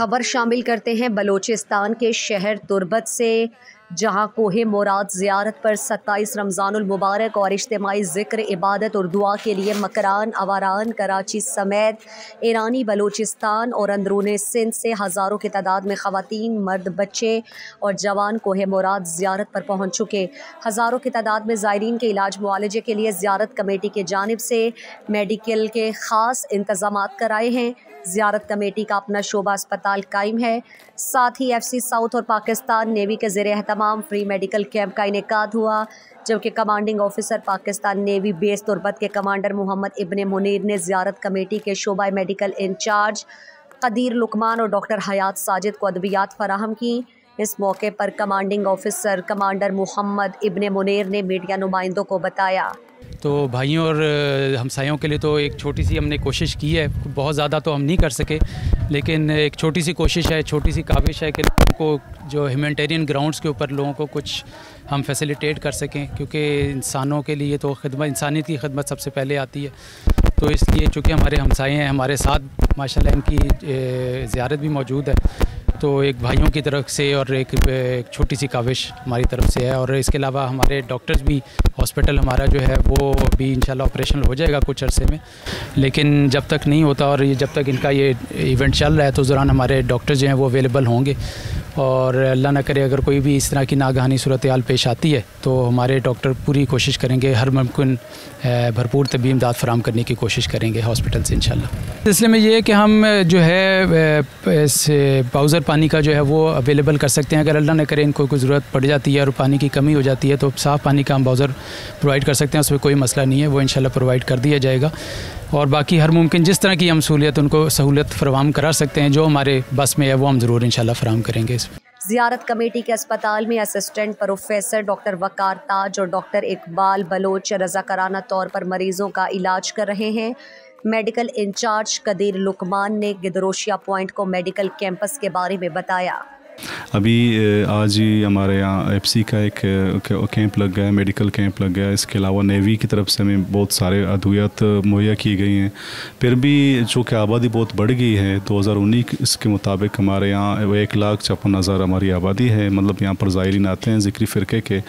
खबर शामिल करते हैं बलोचिस्तान के शहर तुर्बत से, जहां कोहे मुराद ज़ियारत पर 27 रमज़ानुल मुबारक और इज्तिमाई ज़िक्र, इबादत और दुआ के लिए मकरान, अवारान, कराची समेत ईरानी बलोचिस्तान और अंदरून सिंध से हज़ारों की तादाद में ख़वातीन, मर्द, बच्चे और जवान कोहे मुराद ज़ियारत पर पहुँच चुके। हज़ारों की तादाद में ज़ायरीन के इलाज मुआलजे के लिए ज़ियारत कमेटी की जानिब से मेडिकल के ख़ास इंतज़ामात कराए हैं। ज़ियारत कमेटी का अपना शोबा अस्पताल कायम है। साथ ही FC साउथ और पाकिस्तान नेवी के ज़ेर एहतमाम फ्री मेडिकल कैंप का इनेकाद हुआ, जबकि commanding officer Pakistan navy base Turbat के कमांडर मोहम्मद इब्ने मुनीर ने ज़ियारत कमेटी के शोबा मेडिकल इंचार्ज कदीर लुकमान और डॉक्टर हयात साजिद को अदवियात फराहम की। इस मौके पर commanding officer commander Mohammad Ibne Munir ने मीडिया नुमाइंदों को बताया। तो भाइयों और हमसायों के लिए तो एक छोटी सी हमने कोशिश की है, बहुत ज़्यादा तो हम नहीं कर सके, लेकिन एक छोटी सी कोशिश है, छोटी सी काविश है कि लोगों को जो ह्यूमैनिटेरियन ग्राउंड्स के ऊपर लोगों को कुछ हम फैसिलिटेट कर सकें, क्योंकि इंसानों के लिए तो खिदमत, इंसानियत की खिदमत सबसे पहले आती है। तो इसलिए चूँकि हमारे हमसाए हैं, हमारे साथ माशाल्लाह इनकी ज़ियारत भी मौजूद है, तो एक भाइयों की तरफ से और एक छोटी सी काविश हमारी तरफ से है। और इसके अलावा हमारे डॉक्टर्स भी, हॉस्पिटल हमारा जो है वो भी इंशाल्लाह ऑपरेशनल हो जाएगा कुछ अरसे में, लेकिन जब तक नहीं होता और जब तक इनका ये इवेंट चल रहा है तो उस दौरान हमारे डॉक्टर्स जो हैं वो अवेलेबल होंगे। और अल्लाह ना करे अगर कोई भी इस तरह की नागहानी सूरत हाल पेश आती है तो हमारे डॉक्टर पूरी कोशिश करेंगे, हर मुमकिन भरपूर तबी इमदाद फराम करने की कोशिश करेंगे हॉस्पिटल से इंशाल्लाह। इसलिए में ये है कि हम जो है इस पाउज़र पानी का जो है वो अवेलेबल कर सकते हैं। अगर अल्लाह न करे इनको कोई ज़रूरत पड़ जाती है और पानी की कमी हो जाती है तो साफ़ पानी का हम पाउज़र प्रोवाइड कर सकते हैं, उसमें कोई मसला नहीं है, वो इंशाल्लाह प्रोवाइड कर दिया जाएगा। और बाकी हर मुमकिन जिस तरह की हम उनको सहूलियत फराहम करा सकते हैं, जो हमारे बस में है वो हम ज़रूर इंशाल्लाह फराहम करेंगे। ज़ियारत कमेटी के अस्पताल में असिस्टेंट प्रोफेसर डॉक्टर वकार ताज और डॉक्टर इकबाल बलोच रज़ाकाराना तौर पर मरीज़ों का इलाज कर रहे हैं। मेडिकल इंचार्ज कदीर लुकमान ने गिदरोशिया पॉइंट को मेडिकल कैंपस के बारे में बताया। अभी आज ही हमारे यहाँ FC का एक कैंप लग गया है, मेडिकल कैंप लग गया है। इसके अलावा नेवी की तरफ से हमें बहुत सारे अद्वियात मुहैया की गई हैं। फिर भी चूँकि आबादी बहुत बढ़ गई है, 2019 के मुताबिक हमारे यहाँ 1,56,000 हमारी आबादी है, मतलब यहाँ पर ज़ायरीन आते हैं ज़िक्री फ़िरके के।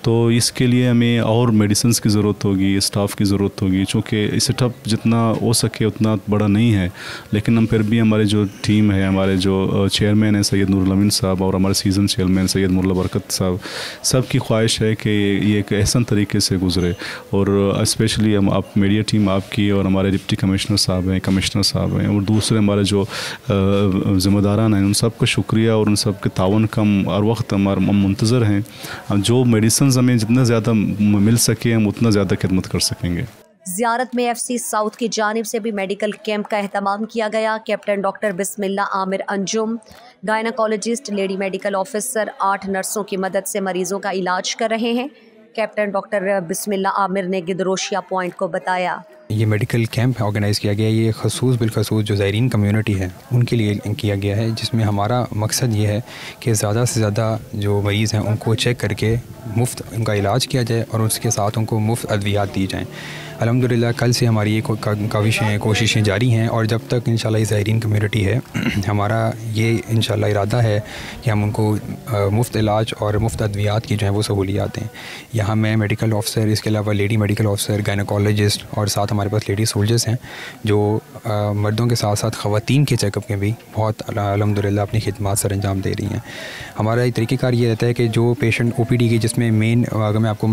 तो इसके लिए हमें और मेडिसिन की ज़रूरत होगी, स्टाफ की ज़रूरत होगी, चूँकि सेटअप जितना हो सके उतना बड़ा नहीं है, लेकिन हम फिर भी हमारे जो टीम है, हमारे जो चेयरमैन है सैयद नूरुल अमीन साहब और हमारे सीज़न चेयरमैन सैयद मुल्ला बरकत साहब, सब की ख्वाहिश है कि ये एक एहसन तरीके से गुजरे। और स्पेशली हम आप मीडिया टीम आपकी और हमारे डिप्टी कमिश्नर साहब हैं, कमिश्नर साहब हैं और दूसरे हमारे जो ज़िम्मेदारान हैं, उन सब का शुक्रिया और उन सब के तावन का हर वक्त हम मुंतज़र हैं। जो मेडिसिन हमें जितना ज़्यादा मिल सके हम उतना ज़्यादा खिदमत कर सकेंगे। ज़ियारत में FC साउथ की जानिब से भी मेडिकल कैंप का एहतमाम किया गया। Captain doctor Bismillah Amir Anjum, gynaecologist, lady medical officer 8 नर्सों की मदद से मरीज़ों का इलाज कर रहे हैं। कैप्टन डॉक्टर बिस्मिल्लाह आमिर ने गिदरोशिया पॉइंट को बताया, ये मेडिकल कैंप ऑर्गेनाइज़ किया गया है, ये बिलखसूस जो ज़ायरीन कम्युनिटी है उनके लिए किया गया है, जिसमें हमारा मकसद ये है कि ज़्यादा से ज़्यादा जो मरीज़ हैं उनको चेक करके मुफ्त उनका इलाज किया जाए और उसके साथ उनको मुफ्त अद्वियात दी जाएँ। अल्हम्दुलिल्लाह कल से हमारी ये कोशिशें जारी हैं और जब तक इंशाल्लाह ये ज़ायरीन कम्युनिटी है, हमारा ये इंशाल्लाह इरादा है कि हम उनको मुफ्त इलाज और मुफ्त अद्वियात की जो है वो सहूलियात दें। यहाँ मैं मेडिकल ऑफिसर, इसके अलावा लेडी मेडिकल ऑफिसर, गायनाकोलॉजिस्ट और साथ हमारे पास लेडी सोल्जर्स हैं जो मर्दों के साथ साथ ख़वातीन के चेकअप में भी बहुत अल्हम्दुलिल्लाह अपनी खिदमत सर अंजाम दे रही हैं। हमारा तरीक़ेकार ये रहता है कि जो पेशेंट OPD की, जिसमें मेन अगर मैं आपको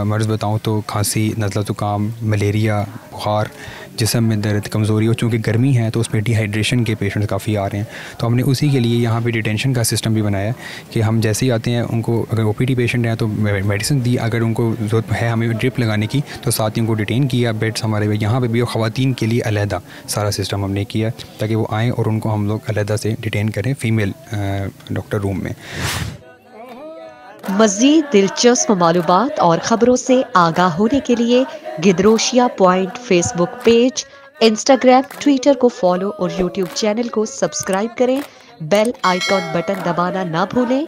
मर्ज़ बताऊँ तो खांसी, नज़ला ज़ुकाम, मलेरिया, बुखार, जिस्म में दर्द, कमज़ोरी, और चूँकि गर्मी है तो उसमें डिहाइड्रेशन के पेशेंट्स काफ़ी आ रहे हैं, तो हमने उसी के लिए यहाँ पे डिटेंशन का सिस्टम भी बनाया है कि हम जैसे ही आते हैं उनको, अगर OPD पेशेंट हैं तो मेडिसिन दी, अगर उनको ज़रूरत है हमें ड्रिप लगाने की तो साथ ही उनको डिटेन किया। बेड्स हमारे यहाँ पे भी और ख़वातीन के लिए अलहदा सारा सिस्टम हमने किया ताकि वो आएँ और उनको हम लोग अलहदा से डिटेन करें फ़ीमेल डॉक्टर रूम में। मज़ीद दिलचस्प मालूमात और ख़बरों से आगाह होने के लिए Gedrosia point Facebook page, Instagram, Twitter को फॉलो और यूट्यूब चैनल को सब्सक्राइब करें। बेल आइकॉन बटन दबाना ना भूलें।